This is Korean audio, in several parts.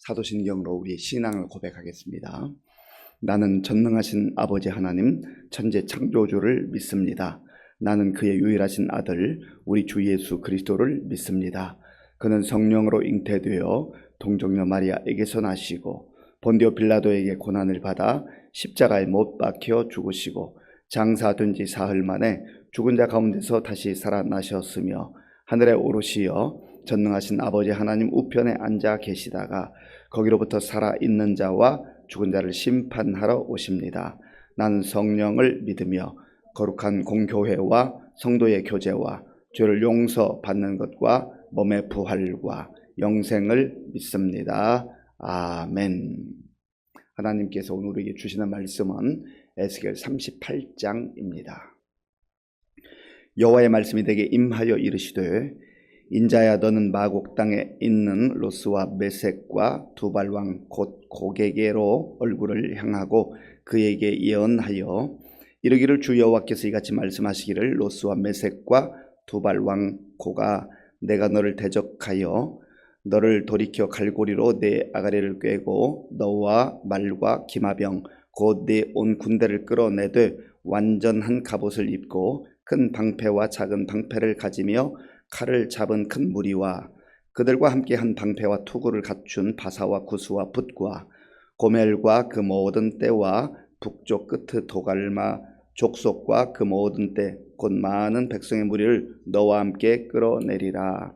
사도신경으로 우리 신앙을 고백하겠습니다. 나는 전능하신 아버지 하나님 천재 창조주를 믿습니다. 나는 그의 유일하신 아들 우리 주 예수 그리스도를 믿습니다. 그는 성령으로 잉태되어 동정녀 마리아에게서 나시고 본디오 빌라도에게 고난을 받아 십자가에 못 박혀 죽으시고 장사된 지 사흘 만에 죽은 자 가운데서 다시 살아나셨으며 하늘에 오르시어 전능하신 아버지 하나님 우편에 앉아 계시다가 거기로부터 살아있는 자와 죽은 자를 심판하러 오십니다. 나는 성령을 믿으며 거룩한 공교회와 성도의 교제와 죄를 용서받는 것과 몸의 부활과 영생을 믿습니다. 아멘. 하나님께서 오늘 우리에게 주시는 말씀은 에스겔 38장입니다. 여호와의 말씀이 내게 임하여 이르시되 인자야 너는 마곡 땅에 있는 로스와 메섹과 두발왕 곧 고게게로 얼굴을 향하고 그에게 예언하여 이르기를 주 여호와께서 이같이 말씀하시기를 로스와 메섹과 두발왕 고가 내가 너를 대적하여 너를 돌이켜 갈고리로 내 아가리를 꿰고 너와 말과 기마병 곧 내 온 군대를 끌어내되 완전한 갑옷을 입고 큰 방패와 작은 방패를 가지며 칼을 잡은 큰 무리와 그들과 함께 한 방패와 투구를 갖춘 바사와 구스와 붓과 고멜과 그 모든 떼와 북쪽 끝의 도갈마 족속과 그 모든 떼 곧 많은 백성의 무리를 너와 함께 끌어내리라.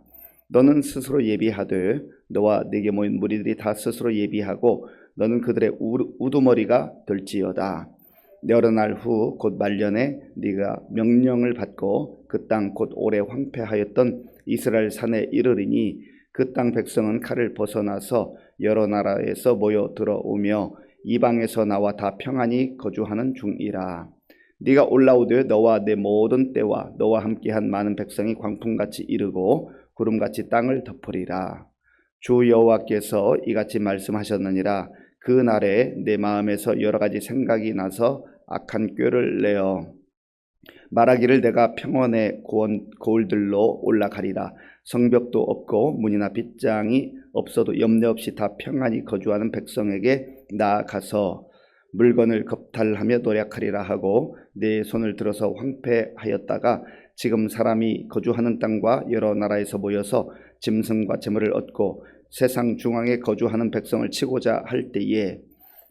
너는 스스로 예비하되 너와 네게 모인 무리들이 다 스스로 예비하고 너는 그들의 우두머리가 될지어다. 여러 날 후 곧 말년에 네가 명령을 받고 그 땅 곧 오래 황폐하였던 이스라엘 산에 이르리니 그 땅 백성은 칼을 벗어나서 여러 나라에서 모여 들어오며 이방에서 나와 다 평안히 거주하는 중이라. 네가 올라오되 너와 내 모든 떼와 너와 함께한 많은 백성이 광풍같이 이르고 구름같이 땅을 덮으리라. 주 여호와께서 이같이 말씀하셨느니라. 그 날에 내 마음에서 여러 가지 생각이 나서 악한 꾀를 내어 말하기를 내가 평원의 고을들로 올라가리라. 성벽도 없고 문이나 빗장이 없어도 염려 없이 다 평안히 거주하는 백성에게 나아가서 물건을 겁탈하며 노력하리라 하고 내 손을 들어서 황폐하였다가 지금 사람이 거주하는 땅과 여러 나라에서 모여서 짐승과 재물을 얻고 세상 중앙에 거주하는 백성을 치고자 할 때에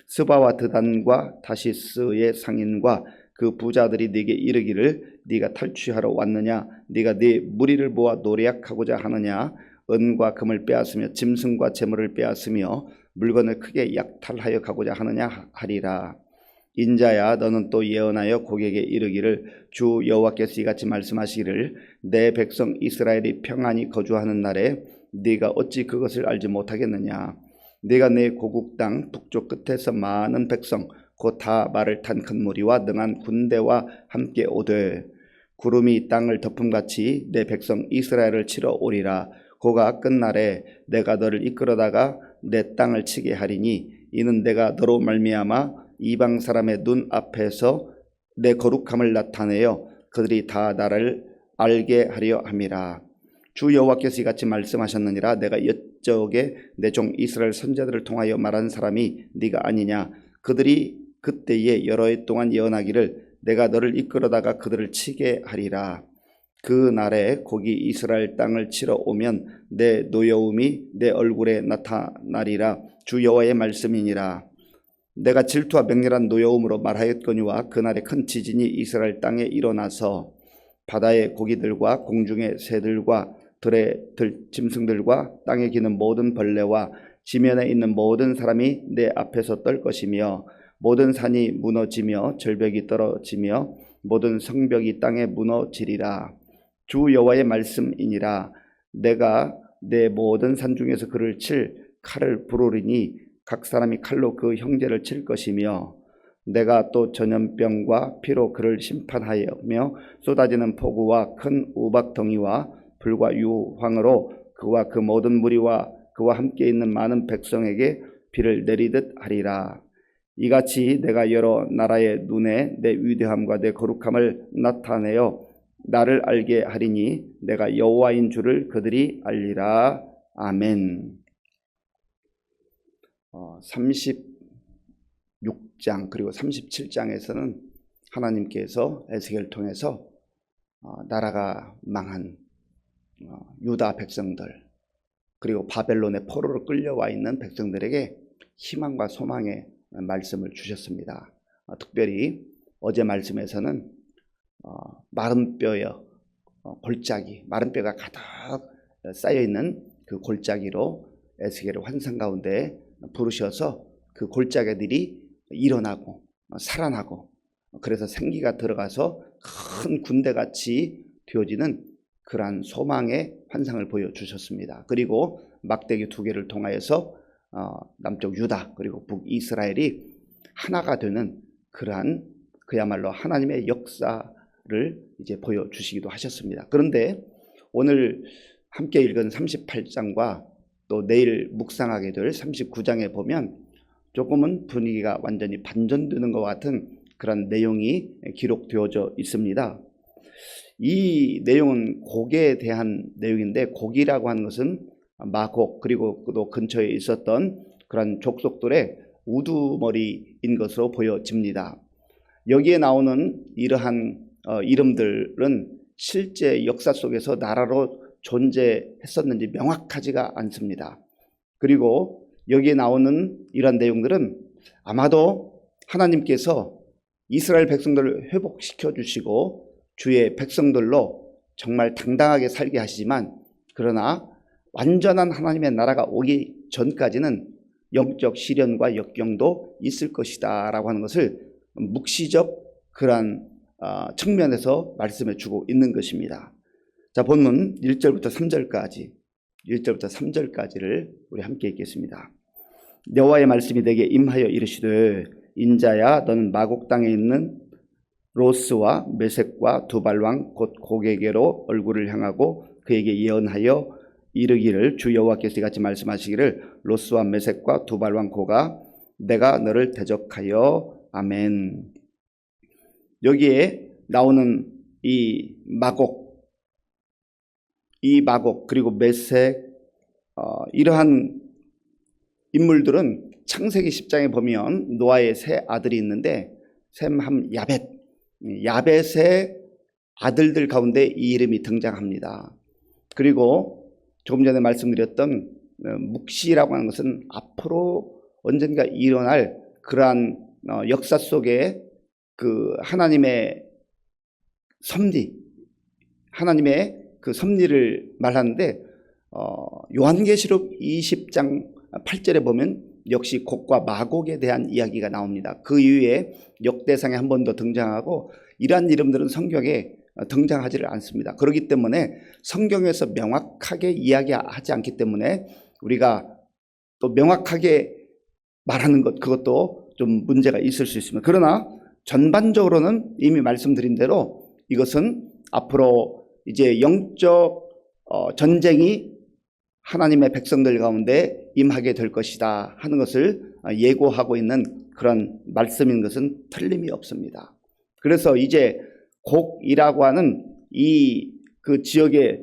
스바와 드단과 다시스의 상인과 그 부자들이 네게 이르기를 네가 탈취하러 왔느냐? 네가 네 무리를 모아 노략하고자 하느냐? 은과 금을 빼앗으며 짐승과 재물을 빼앗으며 물건을 크게 약탈하여 가고자 하느냐 하리라. 인자야 너는 또 예언하여 고객에게 이르기를 주 여호와께서 이같이 말씀하시기를 내 백성 이스라엘이 평안히 거주하는 날에 네가 어찌 그것을 알지 못하겠느냐? 네가 내 고국 땅 북쪽 끝에서 많은 백성 곧 다 말을 탄 큰 무리와 능한 군대와 함께 오되 구름이 땅을 덮음같이 내 백성 이스라엘을 치러 오리라. 고가 끝날에 내가 너를 이끌어다가 내 땅을 치게 하리니 이는 내가 너로 말미암아 이방 사람의 눈 앞에서 내 거룩함을 나타내어 그들이 다 나를 알게 하려 함이라. 주 여호와께서 이같이 말씀하셨느니라. 내가 옛적에 내 종 이스라엘 선지자들을 통하여 말한 사람이 네가 아니냐? 그들이 그때에 여러 해 동안 예언하기를 내가 너를 이끌어다가 그들을 치게 하리라. 그 날에 고기 이스라엘 땅을 치러 오면 내 노여움이 내 얼굴에 나타나리라. 주 여호와의 말씀이니라. 내가 질투와 맹렬한 노여움으로 말하였거니와 그날에 큰 지진이 이스라엘 땅에 일어나서 바다의 고기들과 공중의 새들과 들의 짐승들과 땅에 기는 모든 벌레와 지면에 있는 모든 사람이 내 앞에서 떨 것이며 모든 산이 무너지며 절벽이 떨어지며 모든 성벽이 땅에 무너지리라. 주 여호와의 말씀이니라. 내가 내 모든 산 중에서 그를 칠 칼을 부르리니 각 사람이 칼로 그 형제를 칠 것이며 내가 또 전염병과 피로 그를 심판하며 쏟아지는 폭우와 큰 우박덩이와 불과 유황으로 그와 그 모든 무리와 그와 함께 있는 많은 백성에게 비를 내리듯 하리라. 이같이 내가 여러 나라의 눈에 내 위대함과 내 거룩함을 나타내어 나를 알게 하리니 내가 여호와인 줄을 그들이 알리라. 아멘. 36장 그리고 37장에서는 하나님께서 에스겔을 통해서 나라가 망한 유다 백성들 그리고 바벨론의 포로로 끌려와 있는 백성들에게 희망과 소망의 말씀을 주셨습니다. 특별히 어제 말씀에서는 마른 뼈여 골짜기, 마른 뼈가 가득 쌓여 있는 그 골짜기로 에스겔을 환상 가운데 부르셔서 그 골짜기들이 일어나고 살아나고 그래서 생기가 들어가서 큰 군대같이 되어지는 그러한 소망의 환상을 보여주셨습니다. 그리고 막대기 2개를 통하여서 남쪽 유다 그리고 북이스라엘이 하나가 되는 그러한 그야말로 하나님의 역사를 이제 보여주시기도 하셨습니다. 그런데 오늘 함께 읽은 38장과 또 내일 묵상하게 될 39장에 보면 조금은 분위기가 완전히 반전되는 것 같은 그런 내용이 기록되어져 있습니다. 이 내용은 곡에 대한 내용인데 곡이라고 하는 것은 마곡 그리고 또 근처에 있었던 그런 족속들의 우두머리인 것으로 보여집니다. 여기에 나오는 이러한 이름들은 실제 역사 속에서 나라로 존재했었는지 명확하지가 않습니다. 그리고 여기에 나오는 이러한 내용들은 아마도 하나님께서 이스라엘 백성들을 회복시켜 주시고 주의 백성들로 정말 당당하게 살게 하시지만 그러나 완전한 하나님의 나라가 오기 전까지는 영적 시련과 역경도 있을 것이다 라고 하는 것을 묵시적 그러한 측면에서 말씀해 주고 있는 것입니다. 자, 본문 1절부터 3절까지를 우리 함께 읽겠습니다. 여호와의 말씀이 내게 임하여 이르시되 인자야 너는 마곡 땅에 있는 로스와 메섹과 두발왕 곧 고게게로 얼굴을 향하고 그에게 예언하여 이르기를 주 여호와께서 이같이 말씀하시기를 로스와 메섹과 두발왕 고가 내가 너를 대적하여 아멘. 여기에 나오는 이 마곡 그리고 메섹 이러한 인물들은 창세기 10장에 보면 노아의 세 아들이 있는데 셈, 함, 야벳 야벳의 아들들 가운데 이 이름이 등장합니다. 그리고 조금 전에 말씀드렸던 묵시라고 하는 것은 앞으로 언젠가 일어날 그러한 역사 속에 그 하나님의 섭리, 하나님의 그 섭리를 말하는데 요한계시록 20장 8절에 보면 역시 곡과 마곡에 대한 이야기가 나옵니다. 그 이후에 역대상에 한 번 더 등장하고 이러한 이름들은 성경에 등장하지를 않습니다. 그렇기 때문에 성경에서 명확하게 이야기하지 않기 때문에 우리가 또 명확하게 말하는 것 그것도 좀 문제가 있을 수 있습니다. 그러나 전반적으로는 이미 말씀드린 대로 이것은 앞으로 이제 영적 전쟁이 하나님의 백성들 가운데 임하게 될 것이다 하는 것을 예고하고 있는 그런 말씀인 것은 틀림이 없습니다. 그래서 이제 곡이라고 하는 이 그 지역의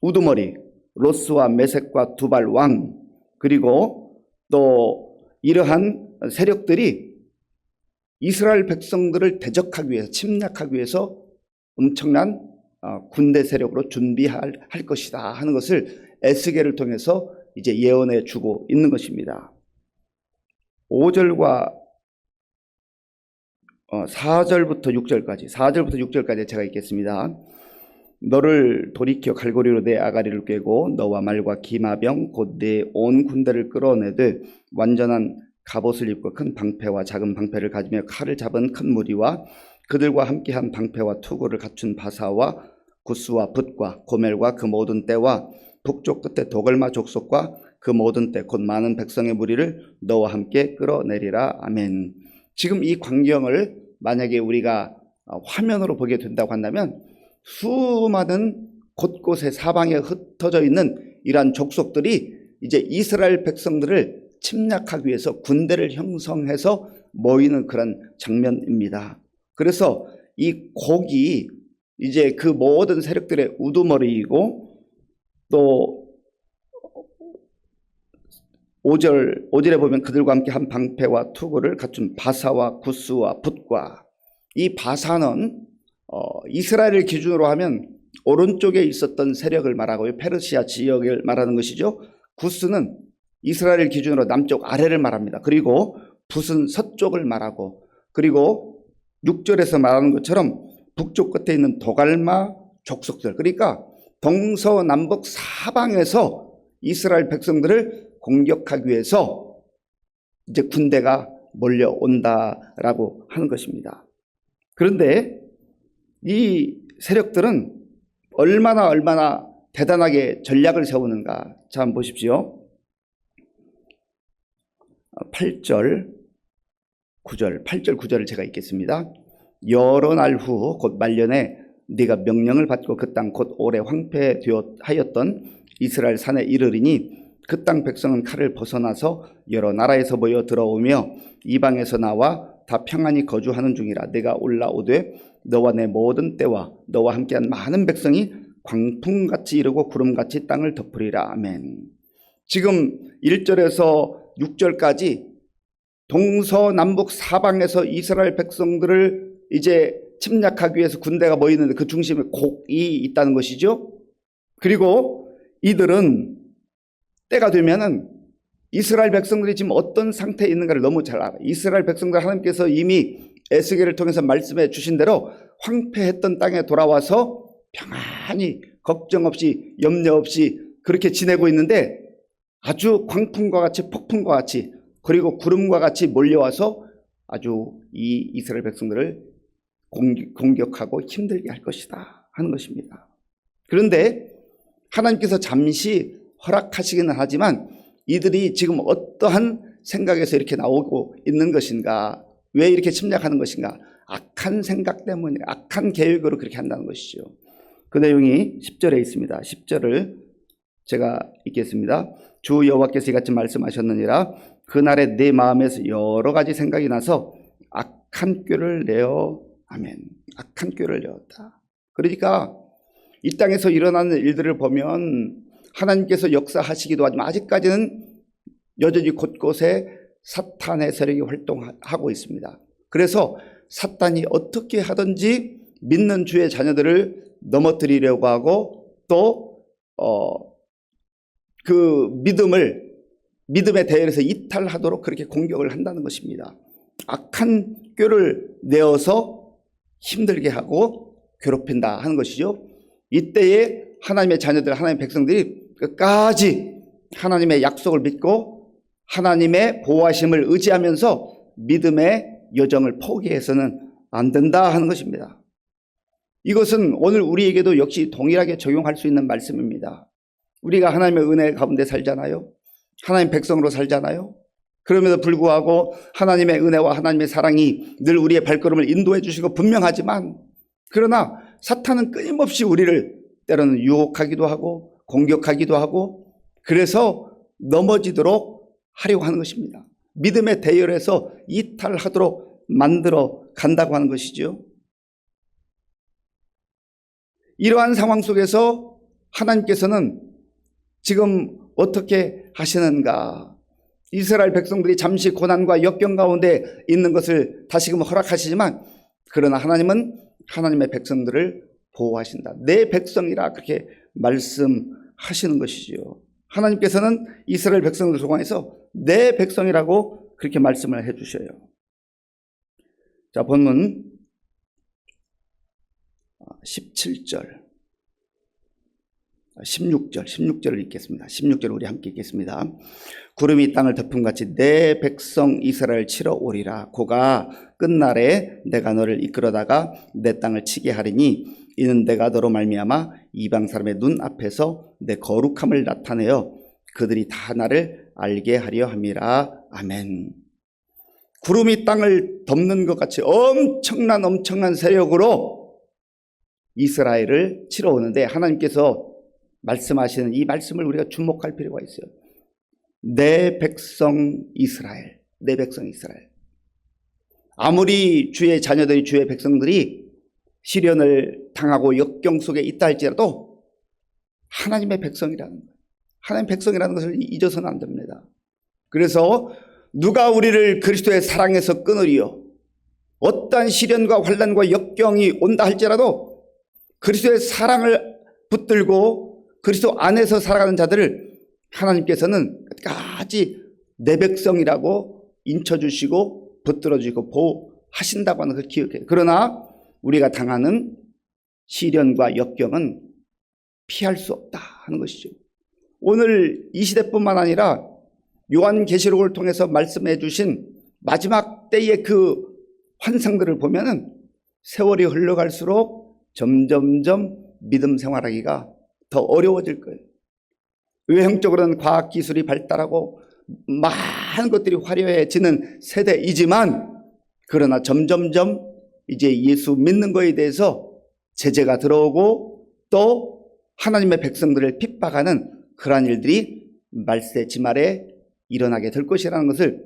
우두머리 로스와 메섹과 두발 왕 그리고 또 이러한 세력들이 이스라엘 백성들을 대적하기 위해서 침략하기 위해서 엄청난 군대 세력으로 준비할 것이다 하는 것을 에스겔을 통해서 이제 예언해 주고 있는 것입니다. 5절과 4절부터 6절까지 제가 읽겠습니다. 너를 돌이켜 갈고리로 내 아가리를 꿰고 너와 말과 기마병 곧 내 온 군대를 끌어내되 완전한 갑옷을 입고 큰 방패와 작은 방패를 가지며 칼을 잡은 큰 무리와 그들과 함께한 방패와 투구를 갖춘 바사와 구스와 붓과 고멜과 그 모든 떼와 북쪽 끝에 도갈마 족속과 그 모든 때 곧 많은 백성의 무리를 너와 함께 끌어내리라. 아멘. 지금 이 광경을 만약에 우리가 화면으로 보게 된다고 한다면 수많은 곳곳에 사방에 흩어져 있는 이러한 족속들이 이제 이스라엘 백성들을 침략하기 위해서 군대를 형성해서 모이는 그런 장면입니다. 그래서 이 곡이 이제 그 모든 세력들의 우두머리이고 또 5절에 보면 그들과 함께 한 방패와 투구를 갖춘 바사와 구스와 붓과, 이 바사는 이스라엘을 기준으로 하면 오른쪽에 있었던 세력을 말하고요, 페르시아 지역을 말하는 것이죠. 구스는 이스라엘을 기준으로 남쪽 아래를 말합니다. 그리고 붓은 서쪽을 말하고, 그리고 6절에서 말하는 것처럼 북쪽 끝에 있는 도갈마 족속들, 그러니까 동서남북 사방에서 이스라엘 백성들을 공격하기 위해서 이제 군대가 몰려온다라고 하는 것입니다. 그런데 이 세력들은 얼마나 대단하게 전략을 세우는가. 자, 한번 보십시오. 8절 9절을 제가 읽겠습니다. 여러 날 후 곧 말년에 네가 명령을 받고 그 땅 곧 오래 황폐하였던 이스라엘 산에 이르리니 그 땅 백성은 칼을 벗어나서 여러 나라에서 모여 들어오며 이방에서 나와 다 평안히 거주하는 중이라. 내가 올라오되 너와 내 모든 때와 너와 함께한 많은 백성이 광풍같이 이르고 구름같이 땅을 덮으리라. 아멘. 지금 1절에서 6절까지 동서남북 사방에서 이스라엘 백성들을 이제 침략하기 위해서 군대가 모이는데 그 중심에 곡이 있다는 것이죠. 그리고 이들은 때가 되면은 이스라엘 백성들이 지금 어떤 상태에 있는가를 너무 잘 알아요. 이스라엘 백성들 하나님께서 이미 에스겔을 통해서 말씀해 주신 대로 황폐했던 땅에 돌아와서 평안히 걱정 없이 염려 없이 그렇게 지내고 있는데, 아주 광풍과 같이 폭풍과 같이 그리고 구름과 같이 몰려와서 아주 이 이스라엘 백성들을 공격하고 힘들게 할 것이다 하는 것입니다. 그런데 하나님께서 잠시 허락하시기는 하지만 이들이 지금 어떠한 생각에서 이렇게 나오고 있는 것인가, 왜 이렇게 침략하는 것인가, 악한 생각 때문에 악한 계획으로 그렇게 한다는 것이죠. 그 내용이 10절에 있습니다. 10절을 제가 읽겠습니다. 주 여호와께서 이같이 말씀하셨느니라. 그날에 내 마음에서 여러 가지 생각이 나서 악한 꾀를 내어, 아멘, 악한 꾀를 내었다. 그러니까 이 땅에서 일어나는 일들을 보면 하나님께서 역사하시기도 하지만 아직까지는 여전히 곳곳에 사탄의 세력이 활동하고 있습니다. 그래서 사탄이 어떻게 하든지 믿는 주의 자녀들을 넘어뜨리려고 하고 또 그 믿음의 대열에서 이탈하도록 그렇게 공격을 한다는 것입니다. 악한 꾀를 내어서 힘들게 하고 괴롭힌다 하는 것이죠. 이때에 하나님의 자녀들, 하나님의 백성들이 끝까지 하나님의 약속을 믿고 하나님의 보호하심을 의지하면서 믿음의 여정을 포기해서는 안 된다 하는 것입니다. 이것은 오늘 우리에게도 역시 동일하게 적용할 수 있는 말씀입니다. 우리가 하나님의 은혜 가운데 살잖아요. 하나님의 백성으로 살잖아요. 그럼에도 불구하고 하나님의 은혜와 하나님의 사랑이 늘 우리의 발걸음을 인도해 주시고 분명하지만, 그러나 사탄은 끊임없이 우리를 때로는 유혹하기도 하고 공격하기도 하고 그래서 넘어지도록 하려고 하는 것입니다. 믿음의 대열에서 이탈하도록 만들어 간다고 하는 것이죠. 이러한 상황 속에서 하나님께서는 지금 어떻게 하시는가? 이스라엘 백성들이 잠시 고난과 역경 가운데 있는 것을 다시금 허락하시지만, 그러나 하나님은 하나님의 백성들을 보호하신다. 내 백성이라 그렇게 말씀하시는 것이지요. 하나님께서는 이스라엘 백성들을 소망해서 내 백성이라고 그렇게 말씀을 해주셔요. 자, 본문 17절 16절을 읽겠습니다. 16절 우리 함께 읽겠습니다. 구름이 땅을 덮음같이 내 백성 이스라엘 치러 오리라. 고가 끝날에 내가 너를 이끌어다가 내 땅을 치게 하리니 이는 내가 너로 말미암아 이방 사람의 눈 앞에서 내 거룩함을 나타내어 그들이 다 나를 알게 하려 함이라. 아멘. 구름이 땅을 덮는 것 같이 엄청난 세력으로 이스라엘을 치러 오는데, 하나님께서 말씀하시는 이 말씀을 우리가 주목할 필요가 있어요. 내 백성 이스라엘, 내 백성 이스라엘. 아무리 주의 자녀들이, 주의 백성들이 시련을 당하고 역경 속에 있다 할지라도 하나님의 백성이라는 거예요. 하나님의 백성이라는 것을 잊어서는 안 됩니다. 그래서 누가 우리를 그리스도의 사랑에서 끊으리요? 어떠한 시련과 환난과 역경이 온다 할지라도 그리스도의 사랑을 붙들고 그리스도 안에서 살아가는 자들을 하나님께서는 끝까지 내 백성이라고 인쳐주시고 붙들어주시고 보호하신다고 하는 걸 기억해요. 그러나 우리가 당하는 시련과 역경은 피할 수 없다 하는 것이죠. 오늘 이 시대뿐만 아니라 요한계시록을 통해서 말씀해 주신 마지막 때의 그 환상들을 보면은 세월이 흘러갈수록 점점점 믿음 생활하기가 더 어려워질 거예요. 외형적으로는 과학기술이 발달하고 많은 것들이 화려해지는 세대이지만 그러나 점점점 이제 예수 믿는 거에 대해서 제재가 들어오고 또 하나님의 백성들을 핍박하는 그러한 일들이 말세지말에 일어나게 될 것이라는 것을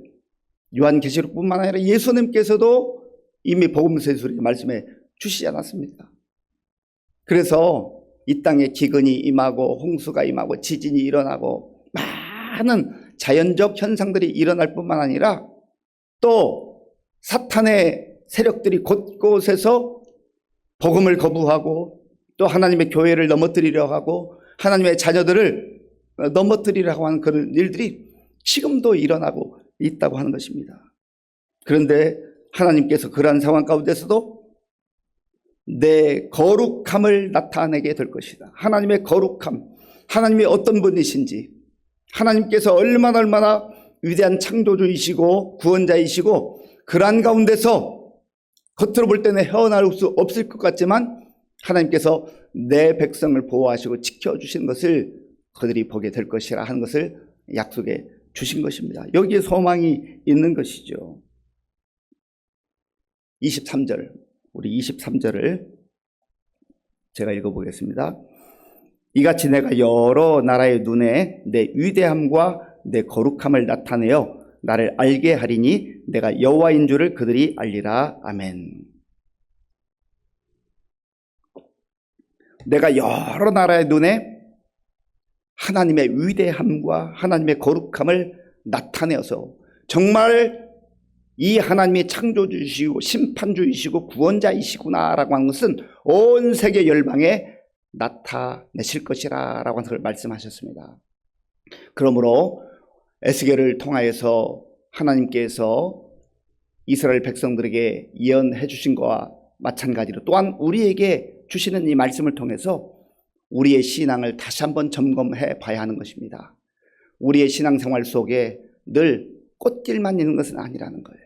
요한계시록뿐만 아니라 예수님께서도 이미 복음서에서 말씀해 주시지 않았습니까? 그래서 이 땅에 기근이 임하고 홍수가 임하고 지진이 일어나고 많은 자연적 현상들이 일어날 뿐만 아니라 또 사탄의 세력들이 곳곳에서 복음을 거부하고 또 하나님의 교회를 넘어뜨리려 하고 하나님의 자녀들을 넘어뜨리려고 하는 그런 일들이 지금도 일어나고 있다고 하는 것입니다. 그런데 하나님께서 그러한 상황 가운데서도 내 거룩함을 나타내게 될 것이다. 하나님의 거룩함, 하나님이 어떤 분이신지, 하나님께서 얼마나 위대한 창조주이시고 구원자이시고 그러한 가운데서 겉으로 볼 때는 헤어나올 수 없을 것 같지만 하나님께서 내 백성을 보호하시고 지켜주신 것을 그들이 보게 될 것이라 하는 것을 약속해 주신 것입니다. 여기에 소망이 있는 것이죠. 23절, 우리 23절을 제가 읽어보겠습니다. 이같이 내가 여러 나라의 눈에 내 위대함과 내 거룩함을 나타내어 나를 알게 하리니 내가 여호와인 줄을 그들이 알리라. 아멘. 내가 여러 나라의 눈에 하나님의 위대함과 하나님의 거룩함을 나타내어서 정말 이 하나님이 창조주이시고 심판주이시고 구원자이시구나라고 하는 것은 온 세계 열방에 나타내실 것이라 라고 하는 걸 말씀하셨습니다. 그러므로 에스겔을 통하여서 하나님께서 이스라엘 백성들에게 예언해 주신 것과 마찬가지로 또한 우리에게 주시는 이 말씀을 통해서 우리의 신앙을 다시 한번 점검해 봐야 하는 것입니다. 우리의 신앙생활 속에 늘 꽃길만 있는 것은 아니라는 거예요.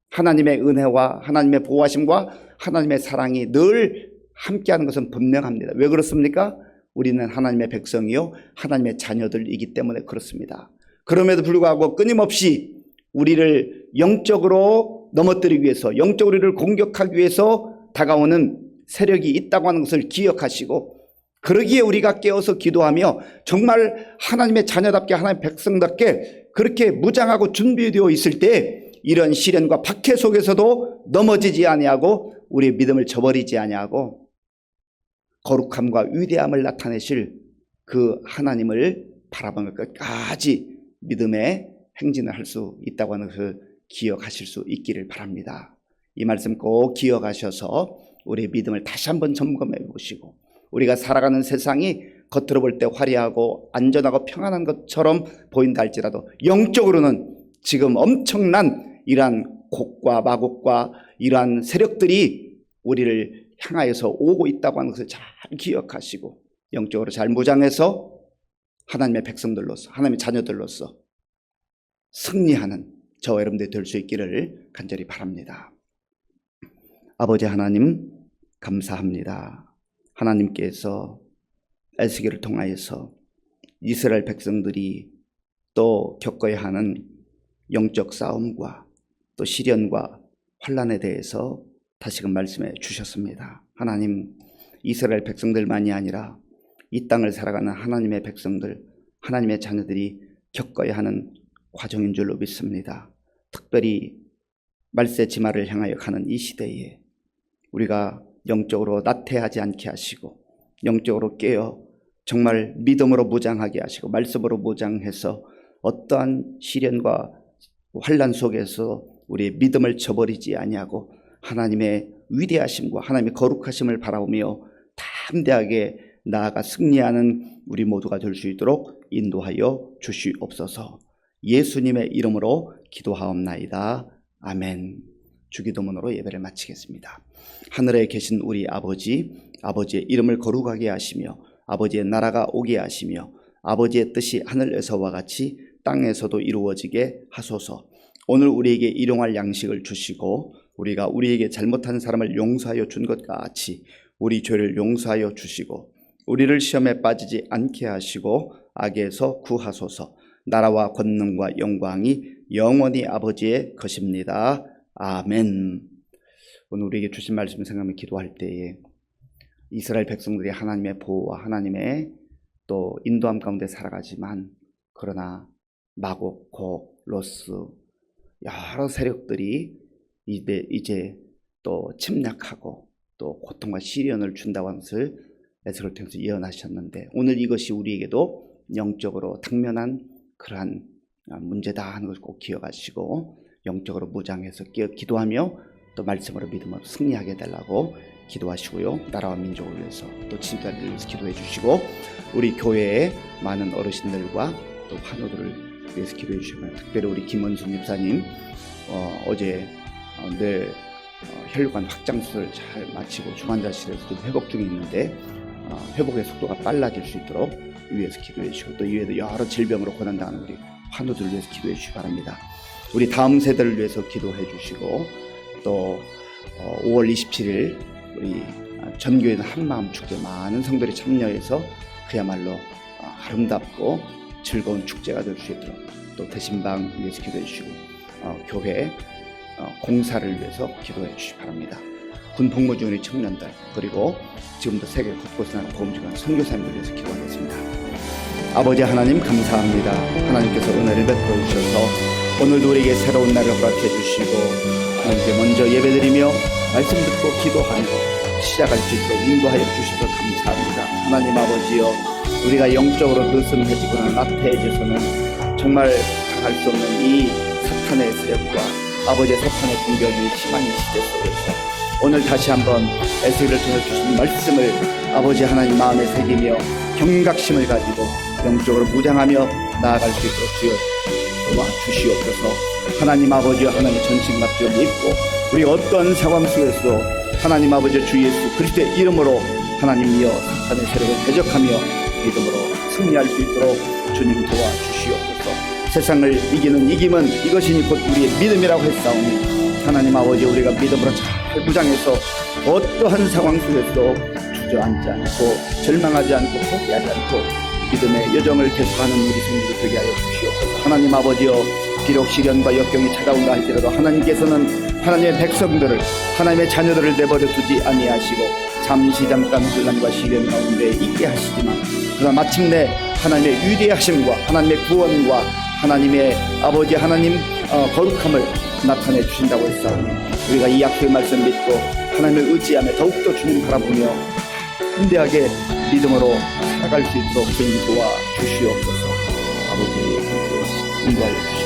하나님의 은혜와 하나님의 보호하심과 하나님의 사랑이 늘 함께하는 것은 분명합니다. 왜 그렇습니까? 우리는 하나님의 백성이요 하나님의 자녀들이기 때문에 그렇습니다. 그럼에도 불구하고 끊임없이 우리를 영적으로 넘어뜨리기 위해서, 영적으로 우리를 공격하기 위해서 다가오는 세력이 있다고 하는 것을 기억하시고, 그러기에 우리가 깨어서 기도하며 정말 하나님의 자녀답게 하나님의 백성답게 그렇게 무장하고 준비되어 있을 때 이런 시련과 박해 속에서도 넘어지지 아니하고 우리의 믿음을 저버리지 아니하고 거룩함과 위대함을 나타내실 그 하나님을 바라보는 끝까지 믿음의 행진을 할 수 있다고 하는 것을 기억하실 수 있기를 바랍니다. 이 말씀 꼭 기억하셔서 우리의 믿음을 다시 한번 점검해 보시고, 우리가 살아가는 세상이 겉으로 볼 때 화려하고 안전하고 평안한 것처럼 보인다 할지라도 영적으로는 지금 엄청난 이러한 곡과 마곡과 이러한 세력들이 우리를 향하여서 오고 있다고 하는 것을 잘 기억하시고 영적으로 잘 무장해서 하나님의 백성들로서, 하나님의 자녀들로서 승리하는 저와 여러분들이 될 수 있기를 간절히 바랍니다. 아버지 하나님 감사합니다. 하나님께서 에스겔을 통하여서 이스라엘 백성들이 또 겪어야 하는 영적 싸움과 또 시련과 환난에 대해서 다시금 말씀해 주셨습니다. 하나님, 이스라엘 백성들만이 아니라 이 땅을 살아가는 하나님의 백성들, 하나님의 자녀들이 겪어야 하는 과정인 줄로 믿습니다. 특별히 말세지말을 향하여 가는 이 시대에 우리가 영적으로 나태하지 않게 하시고 영적으로 깨어 정말 믿음으로 무장하게 하시고 말씀으로 무장해서 어떠한 시련과 환난 속에서 우리의 믿음을 저버리지 아니하고 하나님의 위대하심과 하나님의 거룩하심을 바라보며 담대하게 나아가 승리하는 우리 모두가 될 수 있도록 인도하여 주시옵소서. 예수님의 이름으로 기도하옵나이다. 아멘. 주기도문으로 예배를 마치겠습니다. 하늘에 계신 우리 아버지, 아버지의 이름을 거룩하게 하시며 아버지의 나라가 오게 하시며 아버지의 뜻이 하늘에서와 같이 땅에서도 이루어지게 하소서. 오늘 우리에게 일용할 양식을 주시고 우리가 우리에게 잘못한 사람을 용서하여 준 것 같이 우리 죄를 용서하여 주시고 우리를 시험에 빠지지 않게 하시고 악에서 구하소서. 나라와 권능과 영광이 영원히 아버지의 것입니다. 아멘. 오늘 우리에게 주신 말씀을 생각하며 기도할 때에 이스라엘 백성들이 하나님의 보호와 하나님의 또 인도함 가운데 살아가지만 그러나 마곡, 곡, 로스 여러 세력들이 이제 또 침략하고 또 고통과 시련을 준다고 하는 것을 에스겔을 통해서 예언하셨는데 오늘 이것이 우리에게도 영적으로 당면한 그러한 문제다 하는 것을 꼭 기억하시고 영적으로 무장해서 기도하며 또 말씀으로 믿음으로 승리하게 해달라고 기도하시고요. 나라와 민족을 위해서 또 지도자를 위해서 기도해 주시고 우리 교회의 많은 어르신들과 또 환우들을 위해서 기도해 주시면 특별히 우리 김원순 집사님 어제 뇌 혈관 확장 수술을 잘 마치고 중환자실에서 좀 회복 중에 있는데 회복의 속도가 빨라질 수 있도록 위해서 기도해 주시고 또 이외에도 여러 질병으로 고난당하는 우리 환우들을 위해서 기도해 주시기 바랍니다. 우리 다음 세대를 위해서 기도해 주시고 또 5월 27일 우리 전교회는 한마음 축제 많은 성도들이 참여해서 그야말로 아름답고 즐거운 축제가 될 수 있도록 또 대신방 위해서 기도해 주시고 교회 공사를 위해서 기도해 주시기 바랍니다. 군 복무 중인 청년들 그리고 지금도 세계 곳곳에 나는 복음 중인 선교사님들 위해서 기도하겠습니다. 아버지 하나님 감사합니다. 하나님께서 은혜를 베풀어 주셔서 오늘도 우리에게 새로운 날을 허락해 주시고 하나님께 먼저 예배드리며 말씀 듣고 기도하며 시작할 수 있도록 인도하여 주셔서 감사합니다. 하나님 아버지여 우리가 영적으로 느슨해지거나 나태해져서는 정말 당할 수 없는 이 사탄의 세력과 아버지의 사탄의 공격이 심한 이 시대 속에서 오늘 다시 한번 에스겔을 통해 주신 말씀을 아버지 하나님 마음에 새기며 경각심을 가지고 영적으로 무장하며 나아갈 수 있도록 주여 도와주시옵소서. 하나님 아버지와 하나님의 전신갑주를 입고 우리 어떤 상황 속에서도 하나님 아버지 주 예수 그리스도의 이름으로 하나님이여 사탄의 세력을 대적하며 믿음으로 승리할 수 있도록 주님 도와주시옵소서. 세상을 이기는 이김은 이것이니 곧 우리의 믿음이라고 했사오니 하나님 아버지 우리가 믿음으로 잘 무장해서 어떠한 상황 속에서도 주저앉지 않고 절망하지 않고 포기하지 않고 믿음의 여정을 계속하는 우리 성도들 되게 하여 주시옵소서. 하나님 아버지여 비록 시련과 역경이 찾아온다 할지라도 하나님께서는 하나님의 백성들을 하나님의 자녀들을 내버려 두지 아니하시고 잠시 잠깐 혼란과 시련 가운데 있게 하시지만 그러나 마침내 하나님의 위대하심과 하나님의 구원과 하나님의 아버지 하나님 거룩함을 나타내 주신다고 했사오니 우리가 이 약속의 말씀 믿고 하나님을 의지하며 더욱더 주님 바라보며 담대하게 믿음으로 살아갈 수 있도록 주님 도와주시옵소서. 아버지의 인도하여 주시옵소서.